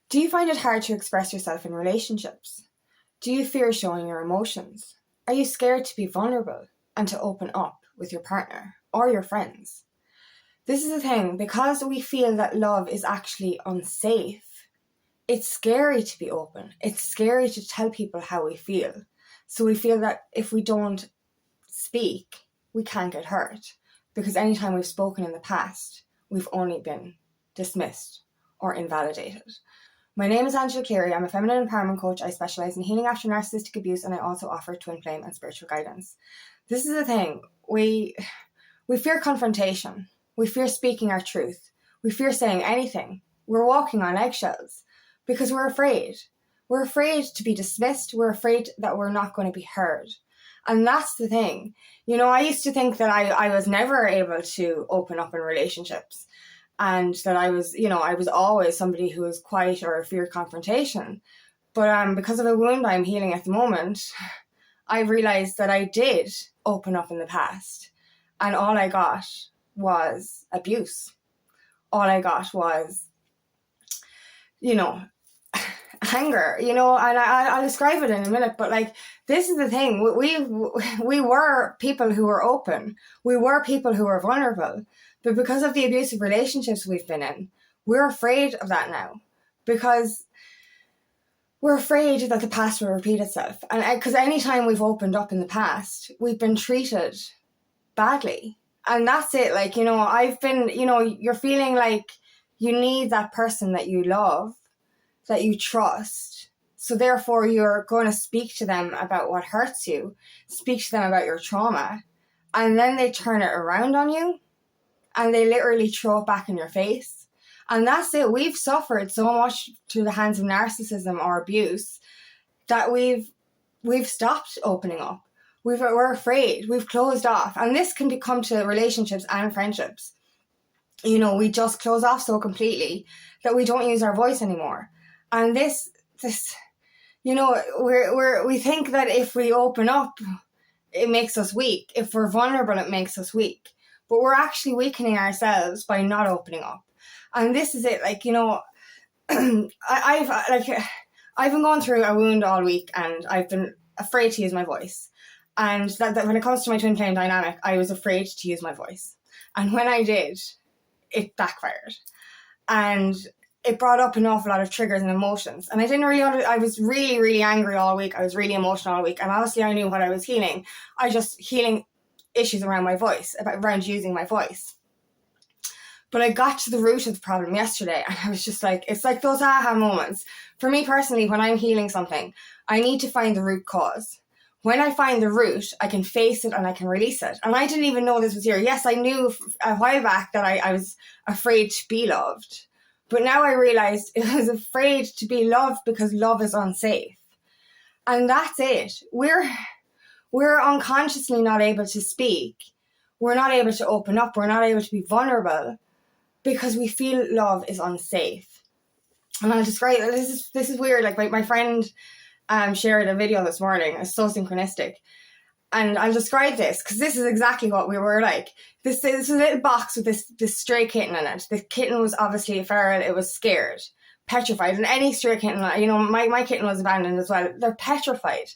Do you find it hard to express yourself in relationships? Do you fear showing your emotions? Are you scared to be vulnerable and to open up with your partner or your friends? This is the thing, because we feel that love is actually unsafe, it's scary to be open. It's scary to tell people how we feel. So we feel that if we don't speak, we can't get hurt. Because anytime we've spoken in the past, we've only been dismissed or invalidated. My name is Angela Cleary. I'm a feminine empowerment coach. I specialise in healing after narcissistic abuse, and I also offer twin flame and spiritual guidance. This is the thing. We fear confrontation. We fear speaking our truth. We fear saying anything. We're walking on eggshells because we're afraid. We're afraid to be dismissed. We're afraid that we're not going to be heard. And that's the thing. I used to think that I was never able to open up in relationships. And that I was always somebody who was quiet or feared confrontation. But because of a wound I'm healing at the moment, I realised that I did open up in the past. And all I got was abuse. All I got was, anger, and I'll describe it in a minute. But this is the thing. We were people who were open. We were people who were vulnerable. But because of the abusive relationships we've been in, we're afraid of that now. Because we're afraid that the past will repeat itself. And because anytime we've opened up in the past, we've been treated badly. And that's it. I've been, you're feeling like you need that person that you love, that you trust. So therefore, you're going to speak to them about what hurts you, speak to them about your trauma, and then they turn it around on you. And they literally throw it back in your face. And that's it. We've suffered so much through the hands of narcissism or abuse that we've stopped opening up. We're afraid. We've closed off. And this can come to relationships and friendships. We just close off so completely that we don't use our voice anymore. And this we think that if we open up, it makes us weak. If we're vulnerable, it makes us weak. But we're actually weakening ourselves by not opening up. And this is it. I've been going through a wound all week, and I've been afraid to use my voice. And that when it comes to my twin flame dynamic, I was afraid to use my voice. And when I did, it backfired. And it brought up an awful lot of triggers and emotions. And I was really, really angry all week. I was really emotional all week. And obviously I knew what I was healing. Healing issues around my voice, around using my voice. But I got to the root of the problem yesterday, and I was just it's like those aha moments. For me personally, when I'm healing something, I need to find the root cause. When I find the root, I can face it and I can release it. And I didn't even know this was here. Yes, I knew a while back that I was afraid to be loved. But now I realized I was afraid to be loved because love is unsafe. And that's it. We're unconsciously not able to speak. We're not able to open up. We're not able to be vulnerable because we feel love is unsafe. And I'll describe this is weird. My friend shared a video this morning. It's so synchronistic. And I'll describe this because this is exactly what we were like. This is a little box with this stray kitten in it. The kitten was obviously feral. It was scared, petrified. And any stray kitten, my kitten was abandoned as well. They're petrified.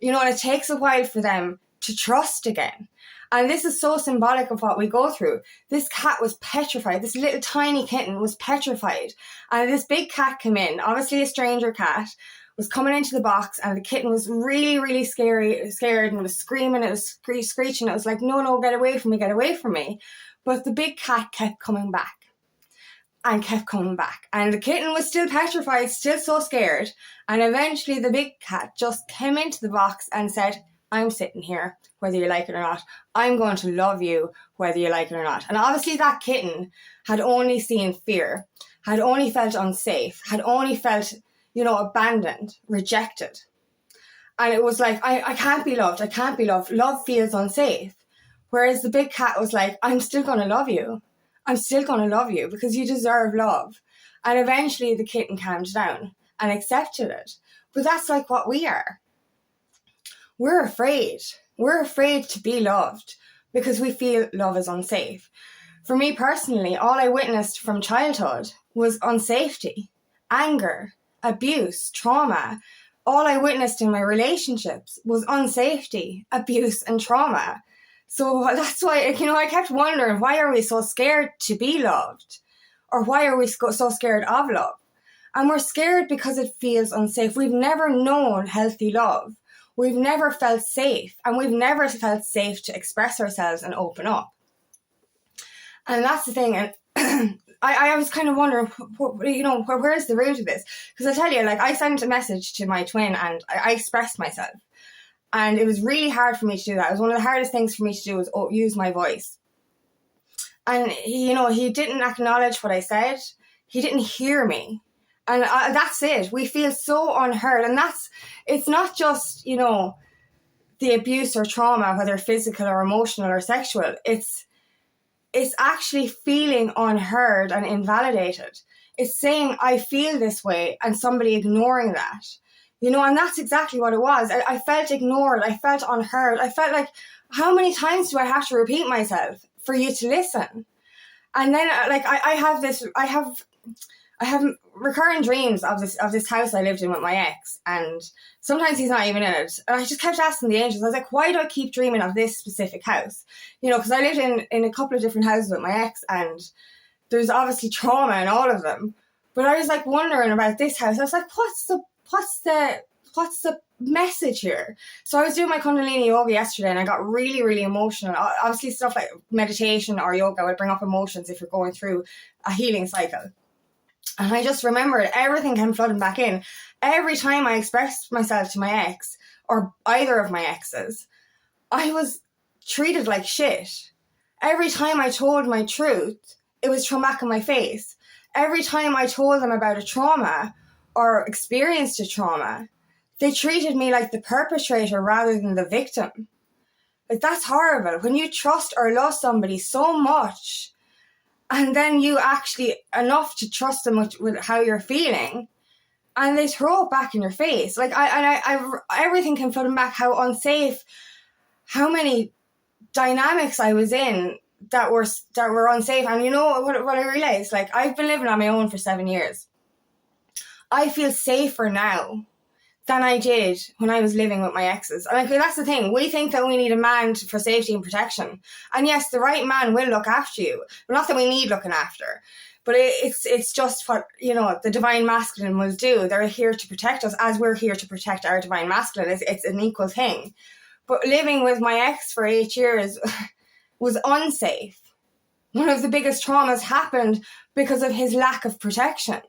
And it takes a while for them to trust again. And this is so symbolic of what we go through. This cat was petrified. This little tiny kitten was petrified. And this big cat came in, obviously a stranger cat, was coming into the box, and the kitten was really, really scared, and it was screaming, it was screeching. It was like, no, get away from me, get away from me. But the big cat kept coming back. And kept coming back. And the kitten was still petrified, still so scared. And eventually the big cat just came into the box and said, I'm sitting here, whether you like it or not. I'm going to love you, whether you like it or not. And obviously that kitten had only seen fear, had only felt unsafe, had only felt, abandoned, rejected. And it was like, I can't be loved. I can't be loved. Love feels unsafe. Whereas the big cat was like, I'm still going to love you. I'm still going to love you because you deserve love. And eventually the kitten calmed down and accepted it. But that's like what we are. We're afraid. We're afraid to be loved because we feel love is unsafe. For me personally, all I witnessed from childhood was unsafety. anger, abuse, trauma. All I witnessed in my relationships was unsafety, abuse, and trauma. So that's why, I kept wondering, why are we so scared to be loved? Or why are we so scared of love? And we're scared because it feels unsafe. We've never known healthy love. We've never felt safe. And we've never felt safe to express ourselves and open up. And that's the thing. And I was kind of wondering, where's the root of this? Because I tell you, I sent a message to my twin and I expressed myself. And it was really hard for me to do that. It was one of the hardest things for me to do was use my voice. And, he didn't acknowledge what I said. He didn't hear me. And that's it. We feel so unheard. And it's not just, the abuse or trauma, whether physical or emotional or sexual. It's actually feeling unheard and invalidated. It's saying, I feel this way, and somebody ignoring that. And that's exactly what it was. I felt ignored. I felt unheard. I felt like, how many times do I have to repeat myself for you to listen? And then, I have recurring dreams of this house I lived in with my ex, and sometimes he's not even in it. And I just kept asking the angels, I was like, why do I keep dreaming of this specific house? Because I lived in a couple of different houses with my ex, and there's obviously trauma in all of them. But I was wondering about this house. I was like, what's the message here? So I was doing my Kundalini yoga yesterday, and I got really, really emotional. Obviously, stuff like meditation or yoga would bring up emotions if you're going through a healing cycle. And I just remembered everything came flooding back in. Every time I expressed myself to my ex, or either of my exes, I was treated like shit. Every time I told my truth, it was thrown back in my face. Every time I told them about a trauma or experienced a trauma, they treated me like the perpetrator rather than the victim. That's horrible. When you trust or love somebody so much, and then you actually enough to trust them with how you're feeling, and they throw it back in your face. Everything came flooding back. How unsafe, how many dynamics I was in that were unsafe. And what I realized, I've been living on my own for 7 years. I feel safer now than I did when I was living with my exes. And that's the thing. We think that we need a man for safety and protection. And yes, the right man will look after you. But not that we need looking after. But it's just what, the divine masculine will do. They're here to protect us as we're here to protect our divine masculine. It's an equal thing. But living with my ex for 8 years was unsafe. One of the biggest traumas happened because of his lack of protection.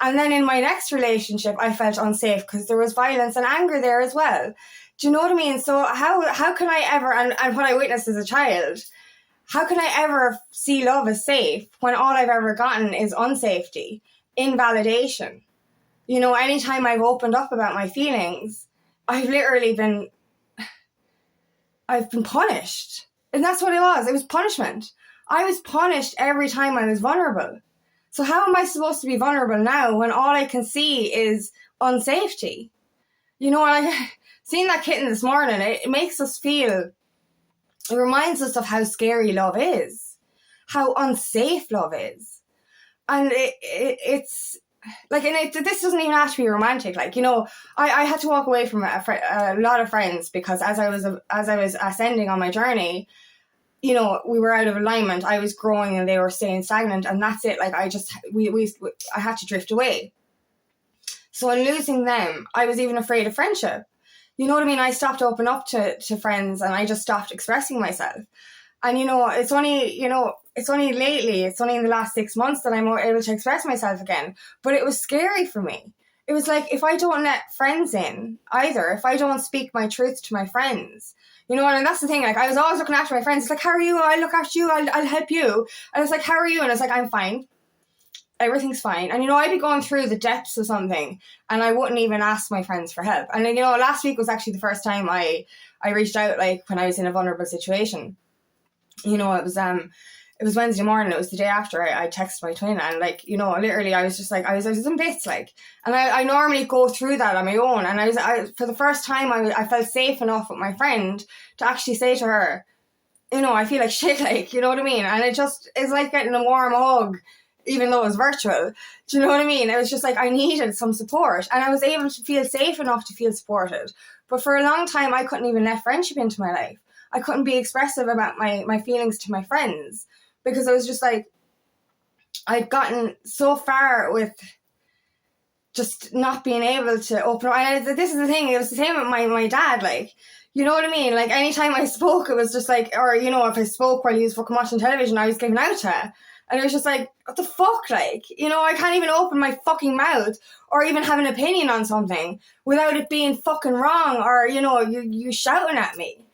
And then in my next relationship, I felt unsafe because there was violence and anger there as well. Do you know what I mean? So how can I ever, and what I witnessed as a child, how can I ever see love as safe when all I've ever gotten is unsafety, invalidation? Anytime I've opened up about my feelings, I've been punished. And that's what it was. It was punishment. I was punished every time I was vulnerable. So how am I supposed to be vulnerable now when all I can see is unsafety? Seeing that kitten this morning, it makes us feel, it reminds us of how scary love is, how unsafe love is. And it's this doesn't even have to be romantic. I had to walk away from a lot of friends because as I was ascending on my journey, we were out of alignment. I was growing and they were staying stagnant, and that's it. I had to drift away. So in losing them, I was even afraid of friendship. You know what I mean? I stopped opening up to friends, and I just stopped expressing myself. And it's only lately, it's only in the last 6 months that I'm able to express myself again. But it was scary for me. It was like, if I don't let friends in either, if I don't speak my truth to my friends, and that's the thing, I was always looking after my friends. It's like, how are you? I'll look after you. I'll help you. And it's like, how are you? And it's like, I'm fine. Everything's fine. And, I'd be going through the depths of something and I wouldn't even ask my friends for help. And, last week was actually the first time I reached out, when I was in a vulnerable situation. It was Wednesday morning. It was the day after I texted my twin, and literally I was just I was in bits, and I normally go through that on my own. And I for the first time I felt safe enough with my friend to actually say to her, I feel like shit, you know what I mean? And it's like getting a warm hug. even though it was virtual. Do you know what I mean? It was just like I needed some support, and I was able to feel safe enough to feel supported. But for a long time, I couldn't even let friendship into my life. I couldn't be expressive about my feelings to my friends because I was just like, I'd gotten so far with just not being able to open up. And this is the thing, it was the same with my dad, like, you know what I mean? Like, anytime I spoke, it was just like, or, you know, if I spoke while he was fucking watching television, I was giving out to it. And it was just like, what the fuck? Like, you know, I can't even open my fucking mouth or even have an opinion on something without it being fucking wrong or, you know, you shouting at me.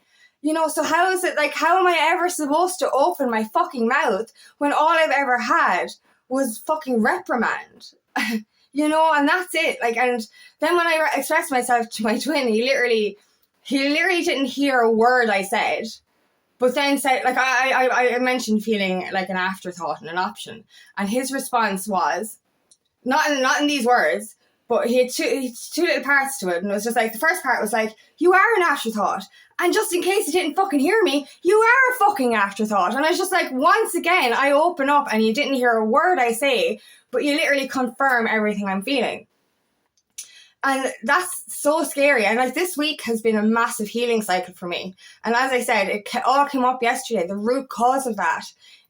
You know, so how is it, like, how am I ever supposed to open my fucking mouth when all I've ever had was fucking reprimand? You know, and that's it. Like, and then when I expressed myself to my twin, he literally didn't hear a word I said, but then said, like, I mentioned feeling like an afterthought and an option, and his response was, not in these words, but he had two little parts to it, and it was just like, the first part was like, you are an afterthought, and just in case you didn't fucking hear me, you are a fucking afterthought. And I was just like, once again, I open up and you didn't hear a word I say, but you literally confirm everything I'm feeling. And that's so scary. And like, this week has been a massive healing cycle for me. And as I said, it all came up yesterday. The root cause of that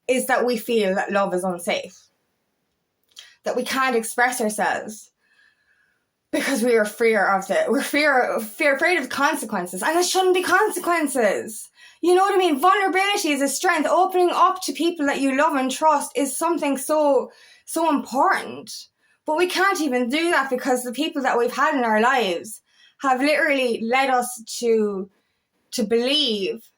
is that we feel that love is unsafe, that we can't express ourselves because we're afraid of the consequences, and it shouldn't be consequences. You know what I mean? Vulnerability is a strength. Opening up to people that you love and trust is something so important. But we can't even do that because the people that we've had in our lives have literally led us to believe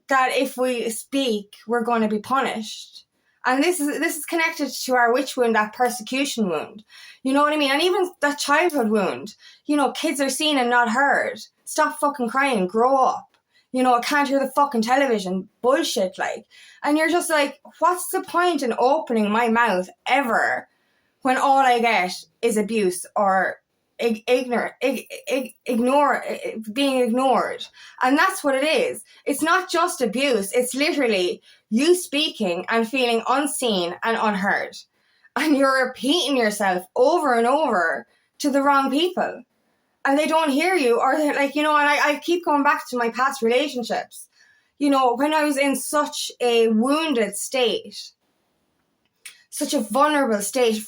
that if we speak, we're going to be punished. And this is connected to our witch wound, that persecution wound. You know what I mean? And even that childhood wound. You know, kids are seen and not heard. Stop fucking crying. Grow up. You know, I can't hear the fucking television. Bullshit, like. And you're just like, what's the point in opening my mouth ever when all I get is abuse or being ignored? And that's what it is. It's not just abuse. It's literally you speaking and feeling unseen and unheard. And you're repeating yourself over and over to the wrong people. And they don't hear you, or they're like, you know, and I keep going back to my past relationships. You know, when I was in such a wounded state, such a vulnerable state,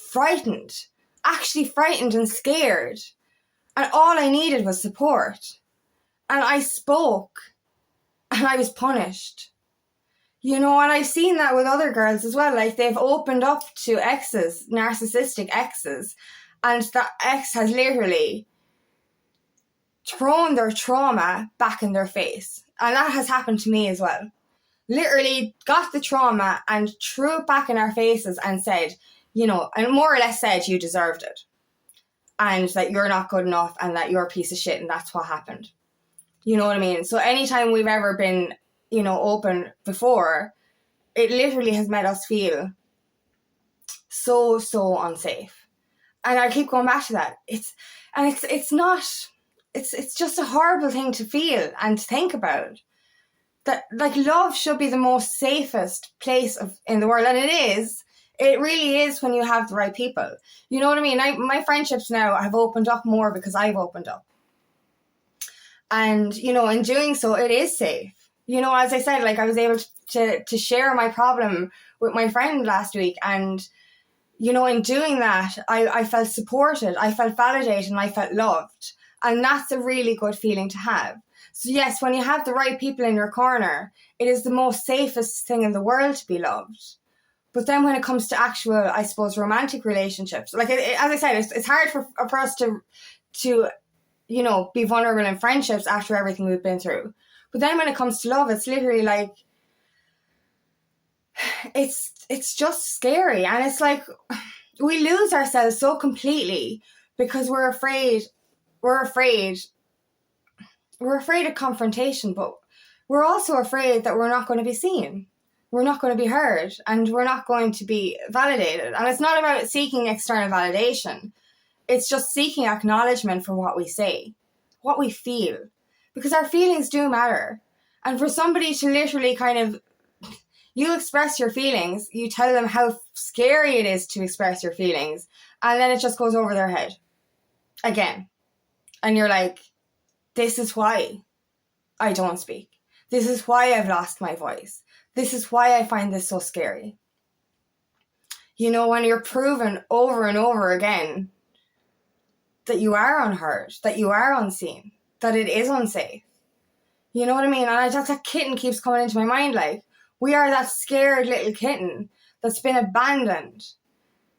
actually frightened and scared. And all I needed was support. And I spoke, and I was punished. You know, and I've seen that with other girls as well. Like, they've opened up to exes, narcissistic exes, and that ex has literally thrown their trauma back in their face. And that has happened to me as well. Literally got the trauma and threw it back in our faces and said, you know, and more or less said you deserved it. And that you're not good enough and that you're a piece of shit and that's what happened. You know what I mean? So anytime we've ever been, you know, open before, it literally has made us feel so unsafe. And I keep going back to that. It's just a horrible thing to feel and to think about. That, like, love should be the most safest place in the world. And it is. It really is when you have the right people. You know what I mean? My friendships now have opened up more because I've opened up. And, you know, in doing so, it is safe. You know, as I said, like, I was able to share my problem with my friend last week. And, you know, in doing that, I felt supported, I felt validated, and I felt loved. And that's a really good feeling to have. So yes, when you have the right people in your corner, it is the most safest thing in the world to be loved. But then when it comes to actual, I suppose, romantic relationships, like, as I said, it's hard for us to, you know, be vulnerable in friendships after everything we've been through. But then when it comes to love, it's literally like, it's just scary. And it's like, we lose ourselves so completely because we're afraid of confrontation, but we're also afraid that we're not going to be seen. We're not going to be heard, and we're not going to be validated. And it's not about seeking external validation. It's just seeking acknowledgement for what we say, what we feel, because our feelings do matter. And for somebody to literally kind of, You express your feelings, you tell them how scary it is to express your feelings, and then it just goes over their head again. And you're like, this is why I don't speak. This is why I've lost my voice. This is why I find this so scary. You know, when you're proven over and over again that you are unheard, that you are unseen, that it is unsafe. You know what I mean? And that kitten keeps coming into my mind, like, we are that scared little kitten that's been abandoned,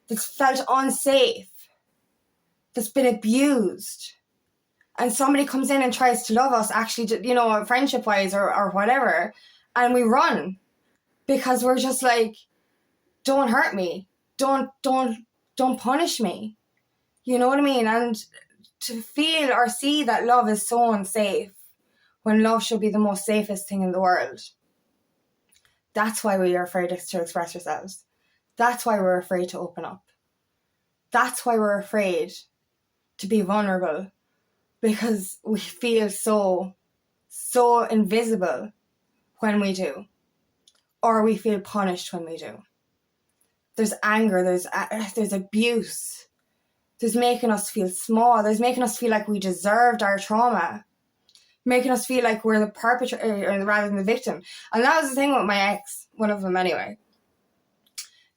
that's felt unsafe, that's been abused. And somebody comes in and tries to love us, actually, you know, friendship-wise or whatever, and we run because we're just like, don't hurt me. Don't punish me. You know what I mean? And to feel or see that love is so unsafe when love should be the most safest thing in the world. That's why we are afraid to express ourselves. That's why we're afraid to open up. That's why we're afraid to be vulnerable, because we feel so invisible when we do, or we feel punished when we do. There's anger, there's abuse, there's making us feel small, there's making us feel like we deserved our trauma, making us feel like we're the perpetrator rather than the victim. And that was the thing with my ex, one of them anyway.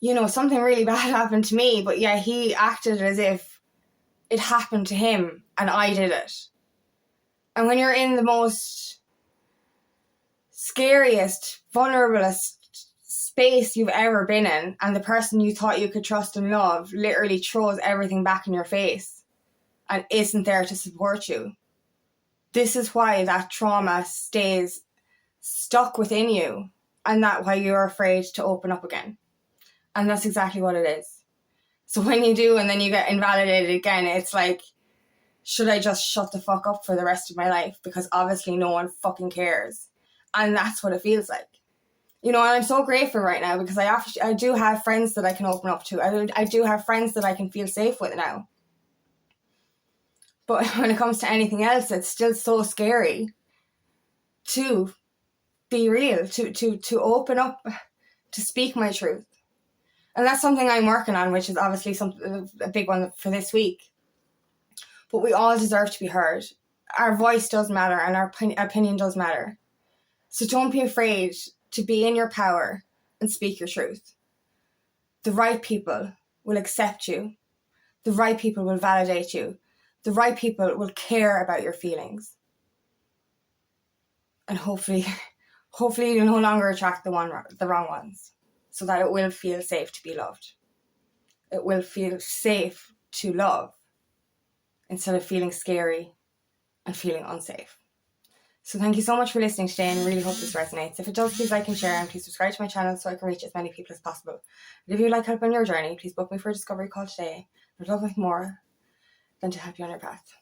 You know, something really bad happened to me, but yeah, he acted as if it happened to him and I did it. And when you're in the most scariest, vulnerablest space you've ever been in, and the person you thought you could trust and love literally throws everything back in your face and isn't there to support you, this is why that trauma stays stuck within you, and that's why you're afraid to open up again. And that's exactly what it is. So when you do and then you get invalidated again, it's like, should I just shut the fuck up for the rest of my life? Because obviously no one fucking cares. And that's what it feels like. You know, and I'm so grateful right now because I do have friends that I can open up to. I do have friends that I can feel safe with now. But when it comes to anything else, it's still so scary to be real, to open up, to speak my truth. And that's something I'm working on, which is obviously a big one for this week. But we all deserve to be heard. Our voice does matter and our opinion does matter. So don't be afraid to be in your power and speak your truth. The right people will accept you. The right people will validate you. The right people will care about your feelings. And hopefully you'll no longer attract the wrong ones, so that it will feel safe to be loved. It will feel safe to love instead of feeling scary and feeling unsafe. So thank you so much for listening today, and I really hope this resonates. If it does, please like and share, and please subscribe to my channel so I can reach as many people as possible. And if you'd like help on your journey, please book me for a discovery call today. I'd love nothing more than to help you on your path.